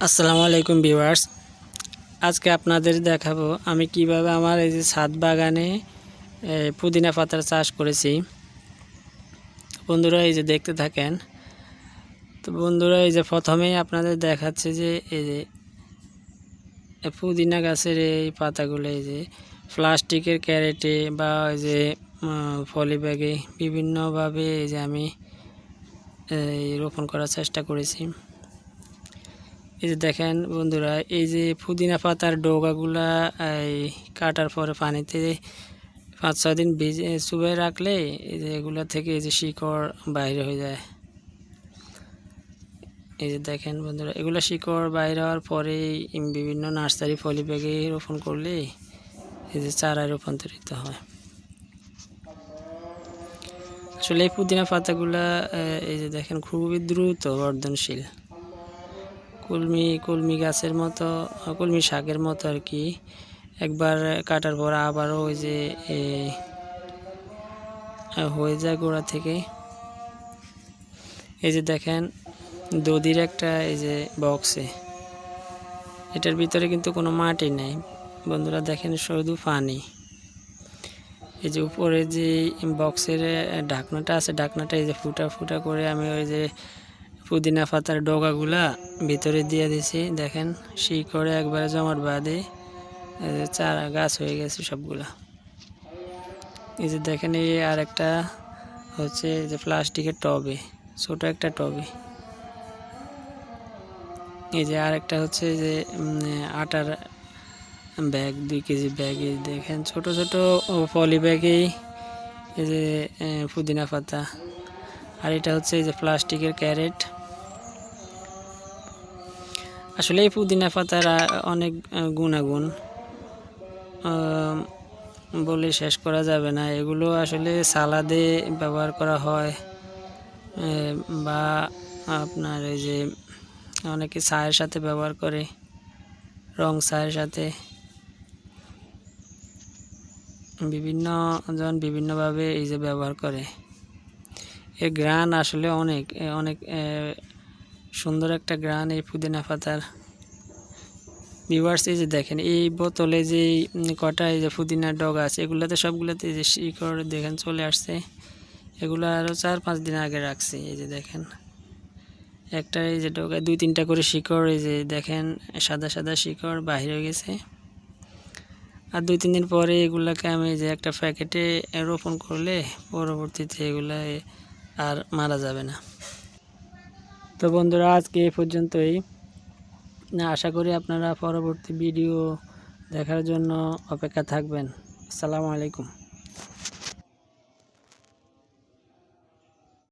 আসসালামু আলাইকুম ভিউয়ার্স, আজকে আপনাদের দেখাবো আমি কিভাবে আমার এই যে ছাদ বাগানে পুদিনা পাতার চাষ করেছি। বন্ধুরা এই যে দেখতে থাকেন। তো বন্ধুরা এই যে প্রথমেই আপনাদের দেখাচ্ছে যে এই যে পুদিনা গাছের এই পাতাগুলো এই যে প্লাস্টিকের ক্যারেটে বা এই যে পলি ব্যাগে বিভিন্নভাবে এই যে আমি রোপণ করার চেষ্টা করেছি। এই যে দেখেন বন্ধুরা, এই যে পুদিনা পাতার ডগাগুলা এই কাটার পরে পানিতে 5-6 দিন ভিজে চুবিয়ে রাখলে এই যে এগুলা থেকে এই যে শিকড় বাইরে হয়ে যায়। এই যে দেখেন বন্ধুরা, এগুলা শিকড় বাইরে হওয়ার পরে বিভিন্ন নার্সারি পলি ব্যাগে রোপণ করলে এই যে চারায় রূপান্তরিত হয়। আসলে এই পুদিনা পাতাগুলা এই যে দেখেন খুবই দ্রুত বর্ধনশীল, কলমি গাছের মতো, কলমি শাকের মতো আর কি। একবার কাটার পর আবারও ওই যে হয়ে যায় গোড়া থেকে। এই যে দেখেন দধির একটা এই যে বক্সে, এটার ভিতরে কিন্তু কোনো মাটি নেই বন্ধুরা, দেখেন শুধু পানি। এই যে উপরে যে বক্সের ঢাকনাটা আছে, ঢাকনাটা এই যে ফুটা ফুটা করে আমি ওই যে পুদিনা পাতার ডগাগুলা ভিতরে দিয়ে দিছি। দেখেন শিকড়ে একবারে জমাট বাঁধে চারা গাছ হয়ে গেছে সবগুলা। এই যে দেখেন এই আর একটা হচ্ছে যে প্লাস্টিকের টবে, ছোট একটা টবে। এই যে আর একটা হচ্ছে যে আটার ব্যাগ, 2 কেজি ব্যাগ। এই দেখেন ছোট ছোট পলি ব্যাগেই এই যে পুদিনা পাতা। আর এটা হচ্ছে এই যে প্লাস্টিকের ক্যারেট। আসলে এই পুদিনা পাতার অনেক গুণাগুণ বলে শেষ করা যাবে না। এগুলো আসলে সালাদে ব্যবহার করা হয়, বা আপনার এই যে অনেকে চায়ের সাথে ব্যবহার করে, রং চায়ের সাথে। বিভিন্ন জন বিভিন্নভাবে এই যে ব্যবহার করে। এর ঘ্রাণ আসলে অনেক অনেক সুন্দর একটা ঘ্রাণ এই পুদিনা পাতার। ভিউয়ার্স এই যে দেখেন এই বোতলে যে কটা এই যে পুদিনার ডগা আছে, এগুলাতে সবগুলোতে এই যে শিকড় দেখেন চলে আসছে। এগুলো আরও 4-5 দিন আগে রাখছি। এই যে দেখেন একটা এই যে ডগায় 2-3টা করে শিকড়, এই যে দেখেন সাদা সাদা শিকড় বাহির হয়ে গেছে। আর 2-3 দিন পরে এগুলাকে আমি যে একটা প্যাকেটে রোপণ করলে পরবর্তীতে এগুলা আর মারা যাবে না। তো বন্ধুরা আজকে এই পর্যন্তই। আশা করি আপনারা পরবর্তী ভিডিও দেখার জন্য অপেক্ষা থাকবেন। আসসালামু আলাইকুম।